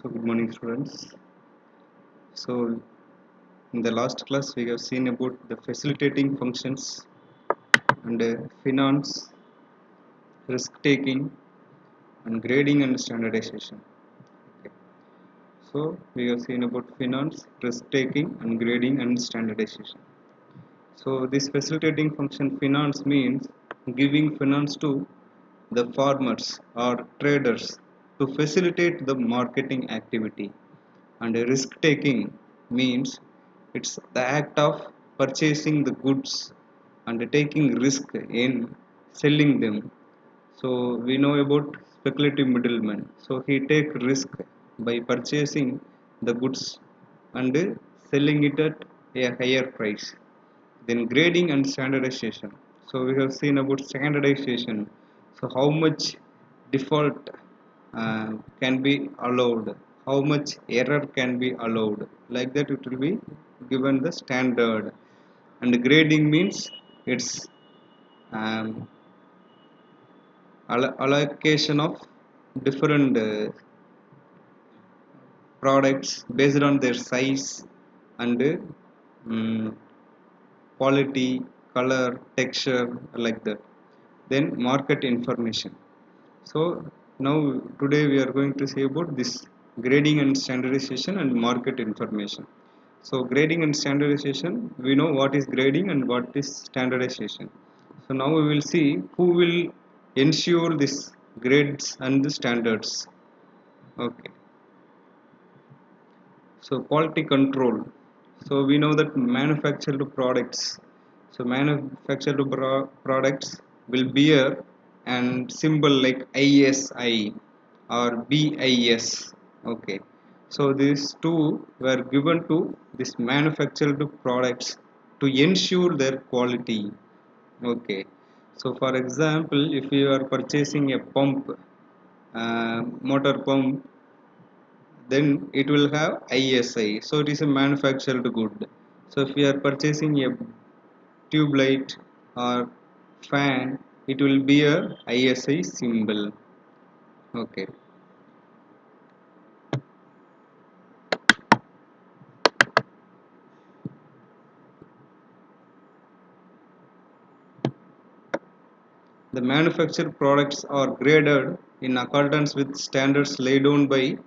So good morning students. So in the last class we have seen about the facilitating functions and finance, risk taking and grading and standardization. Okay. So we have seen about finance, risk taking and grading and standardization. So this facilitating function finance means giving finance to the farmers or traders to facilitate the marketing activity, and risk taking means it's the act of purchasing the goods and taking risk in selling them. So we know about speculative middleman. So he take risk by purchasing the goods and selling it at a higher price. Then grading and standardization. So we have seen about standardization. So how much default can be allowed, how much error can be allowed. Like that, it will be given the standard. And grading means it's um, allocation of different products based on their size and um, quality, color, texture, like that. Then market information. So now today we are going to see about this grading and standardization and market information. So grading and standardization, we know what is grading and what is standardization. So now we will see who will ensure this grades and the standards. Okay. So quality control. So we know that manufactured products. So manufactured products will bear and symbol like ISI or BIS. Okay. So these two were given to this manufactured products to ensure their quality. Okay. So for example, if you are purchasing a pump, motor pump, then it will have ISI. So it is a manufactured good. So if we are purchasing a tube light or fan, it will be a ISI symbol. Okay. The manufactured products are graded in accordance with standards laid down by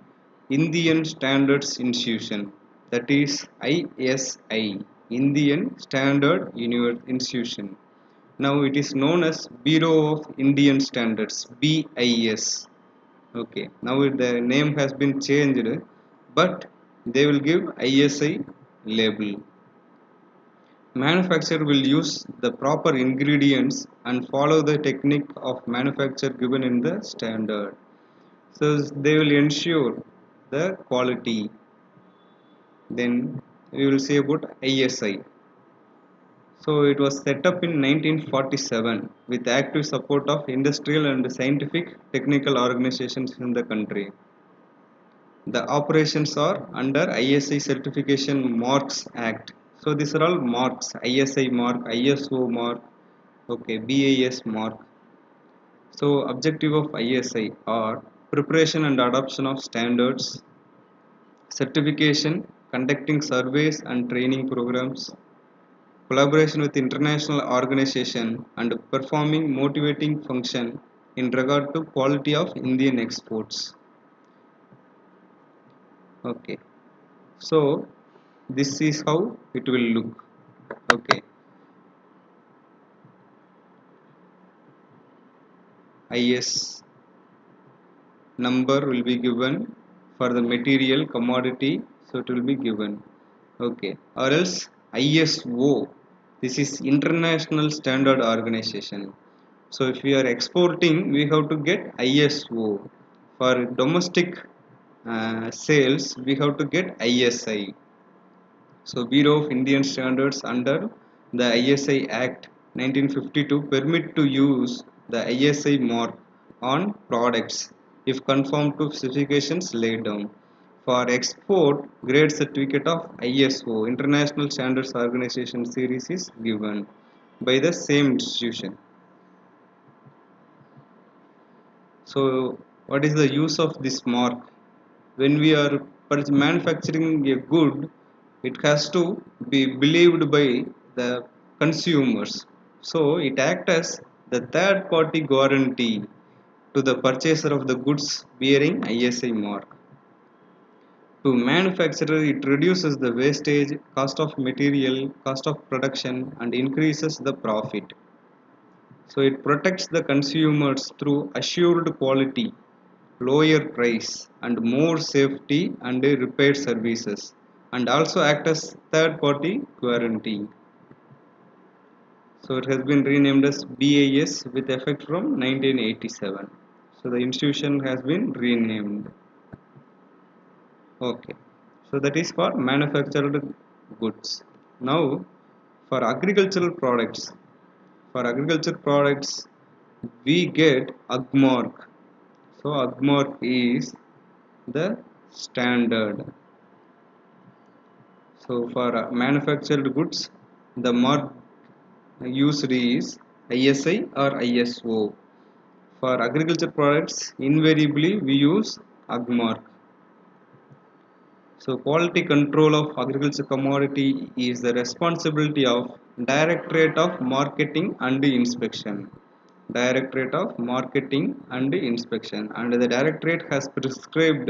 Indian Standards Institution, that is ISI, Indian Standard Institution. Now it is known as Bureau of Indian Standards, BIS. Okay, now the name has been changed, but they will give ISI label. Manufacturer will use the proper ingredients and follow the technique of manufacture given in the standard. So they will ensure the quality. Then we will see about ISI. So it was set up in 1947 with active support of industrial and scientific technical organizations in the country. The operations are under ISI Certification Marks Act. So these are all marks: ISI mark, ISO mark, okay, BAS mark. So objective of ISI are preparation and adoption of standards, certification, conducting surveys and training programs, collaboration with international organization, and performing motivating function in regard to quality of Indian exports. Okay, so this is how it will look. Okay, IS number will be given for the material commodity, so it will be given. Okay, or else ISO, this is international standard organization. So if we are exporting, we have to get ISO. For domestic sales, we have to get ISI. So Bureau of Indian Standards under the ISI Act 1952 permit to use the ISI mark on products if conform to specifications laid down. For export, grade certificate of ISO International Standards Organization series is given by the same institution. So what is the use of this mark? when we are manufacturing a good, it has to be believed by the consumers. So it acts as the third party guarantee to the purchaser of the goods bearing ISI mark. To manufacturer, it reduces the wastage, cost of material, cost of production, and increases the profit. So it protects the consumers through assured quality, lower price, and more safety and repair services, and also act as third party guarantee. So it has been renamed as BIS with effect from 1987. So the institution has been renamed. Okay. So that is for manufactured goods. Now for agricultural products. For agricultural products we get AGMARK. So AGMARK is the standard. So for manufactured goods, the mark used is ISI or ISO. For agriculture products, invariably we use AGMARK. So quality control of agriculture commodity is the responsibility of Directorate of Marketing and Inspection. Directorate of Marketing and Inspection, and the Directorate has prescribed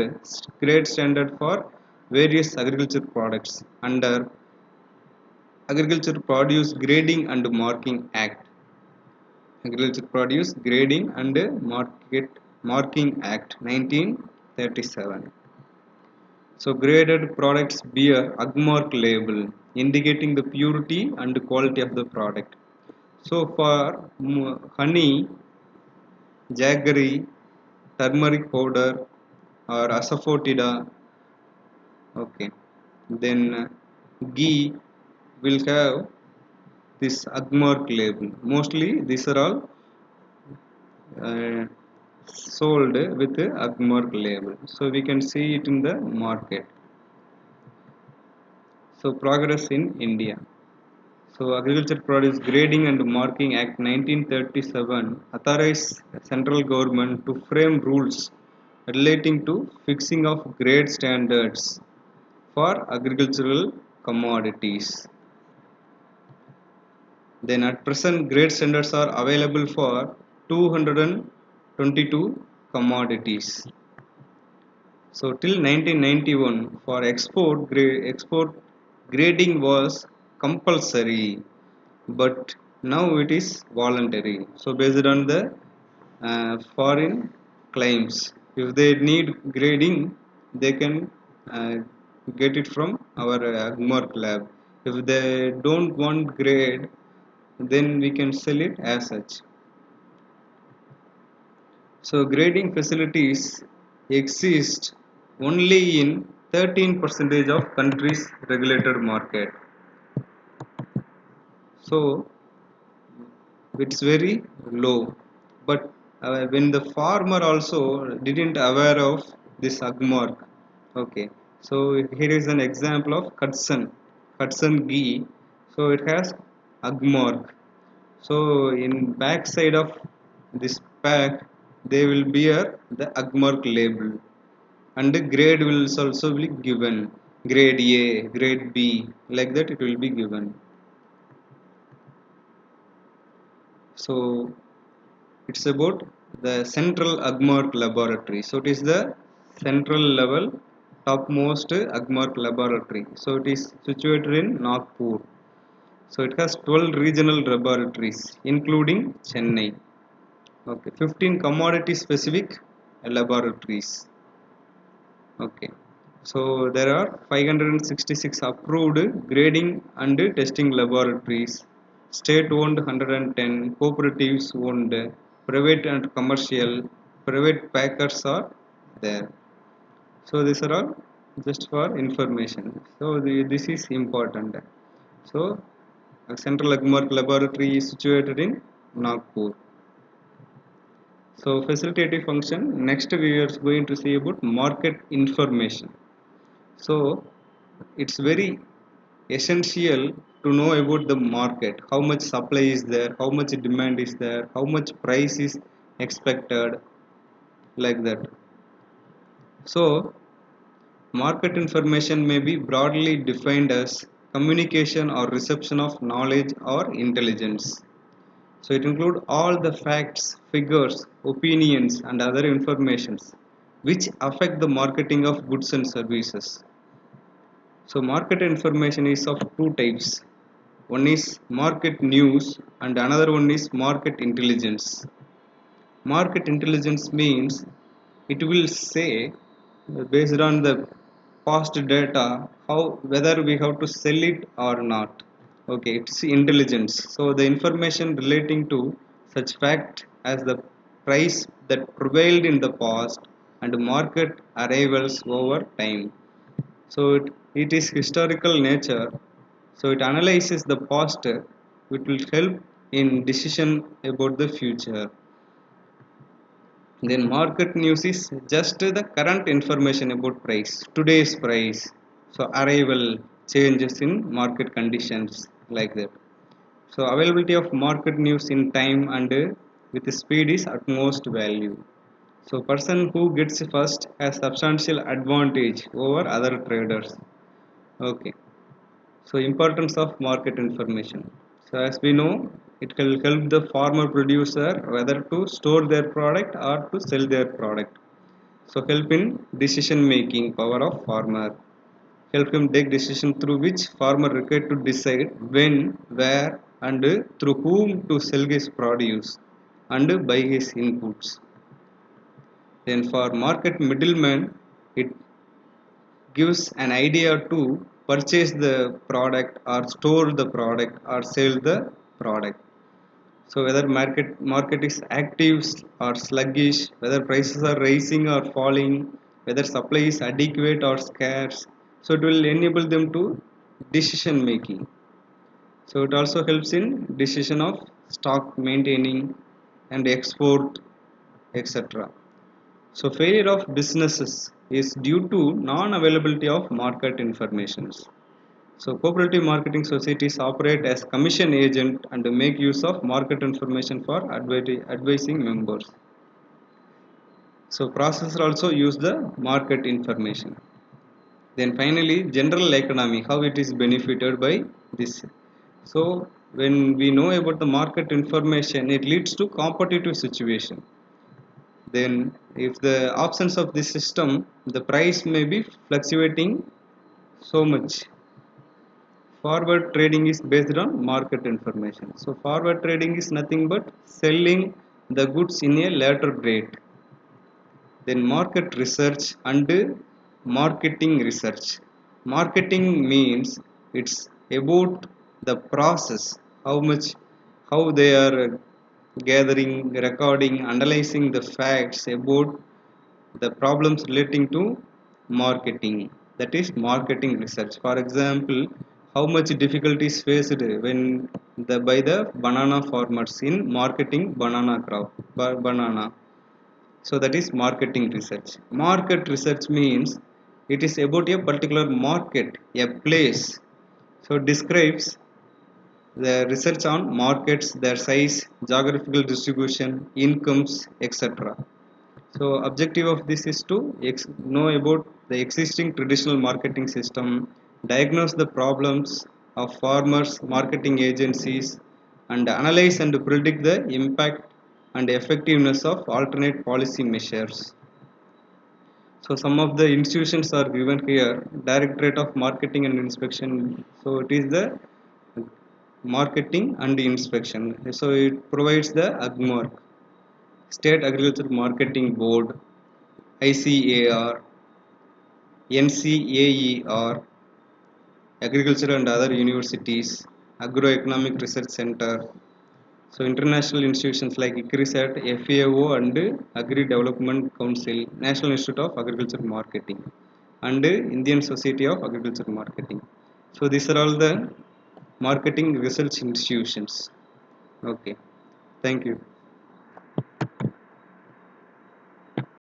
grade standard for various agriculture products under Agriculture Produce Grading and Marking Act. Agriculture Produce Grading and Marking Act 1937. So graded products bear AGMARK label indicating the purity and quality of the product. So for honey, jaggery, turmeric powder or asafoetida, okay, then ghee will have this AGMARK label. Mostly these are all uh, sold with the AGMARK label. So we can see it in the market. So progress in India. So Agriculture Produce Grading and Marking Act 1937 authorized central government to frame rules relating to fixing of grade standards for agricultural commodities. Then at present grade standards are available for 222 commodities. So till 1991 for export grading was compulsory, but now it is voluntary. So based on the foreign claims, if they need grading, they can uh, get it from our AGMARK lab. If they don't want grade, then we can sell it as such. So grading facilities exist only in 13% of countries regulated market. So it's very low. But when the farmer also didn't aware of this AGMARK, okay. So here is an example of Hudson ghee. So it has AGMARK. So in back side of this pack, they will bear the AGMARK label, and the grade will also be given. Grade A, grade B, like that it will be given. So it's about the central AGMARK laboratory. So it is the central level topmost AGMARK laboratory. So it is situated in Nagpur. So it has 12 regional laboratories including Chennai. Okay, 15 commodity specific laboratories. Okay, so there are 566 approved grading and testing laboratories, state owned 110, cooperatives owned, private and commercial, private packers are there. So these are all just for information. So this is important. So a central AGMARK laboratory is situated in Nagpur. So facilitative function, next we are going to see about market information. So it's very essential to know about the market, how much supply is there, how much demand is there, how much price is expected, like that. So Market information may be broadly defined as communication or reception of knowledge or intelligence. So it includes all the facts, figures, opinions and other informations which affect the marketing of goods and services. So market information is of two types. One is market news and another one is market intelligence. Market intelligence means it will say based on the past data how whether we have to sell it or not. Okay, it's intelligence. So the information relating to such fact as the price that prevailed in the past and market arrivals over time. So it is historical nature. So it analyzes the past, which will help in decision about the future. Then market news is just the current information about price, today's price. So arrival changes in market conditions like that. So availability of market news in time and with speed is utmost value. So person who gets first has substantial advantage over other traders. Okay. So importance of market information. So as we know, it will help the farmer producer whether to store their product or to sell their product. So help in decision making power of farmer. Help him take decision through which farmer required to decide when, where and through whom to sell his produce and buy his inputs. Then for market middleman, it gives an idea to purchase the product or store the product or sell the product. So whether market is active or sluggish, whether prices are rising or falling, whether supply is adequate or scarce, so it will enable them to decision making. So it also helps in decision of stock maintaining and export, etc. So failure of businesses is due to non-availability of market informations. So cooperative marketing societies operate as commission agent and make use of market information for advising members. So processors also use the market information. Then finally, general economy, how it is benefited by this. So when we know about the market information, it leads to competitive situation. Then if the options of this system, the price may be fluctuating so much. Forward trading is based on market information. So forward trading is nothing but selling the goods in a later date. Then market research and marketing research. Marketing means it's about the process, how they are gathering, recording, analyzing the facts about the problems relating to marketing. That is marketing research. For example, how much difficulties faced when by the banana farmers in marketing banana crop banana. So that is marketing research. Market research means it is about a particular market, a place. So it describes the research on markets, their size, geographical distribution, incomes, etc. So objective of this is to know about the existing traditional marketing system, diagnose the problems of farmers, marketing agencies, and analyze and predict the impact and effectiveness of alternate policy measures. So some of the institutions are given here: Directorate of Marketing and Inspection. So it is the marketing and inspection. So it provides the AGMARK, State Agriculture Marketing Board, ICAR, NCAER, Agriculture and other universities, Agroeconomic Research Center, so international institutions like ICRISAT, FAO and Agri Development Council, National Institute of Agriculture Marketing and Indian Society of Agriculture Marketing. So these are all the marketing research institutions. Okay, thank you.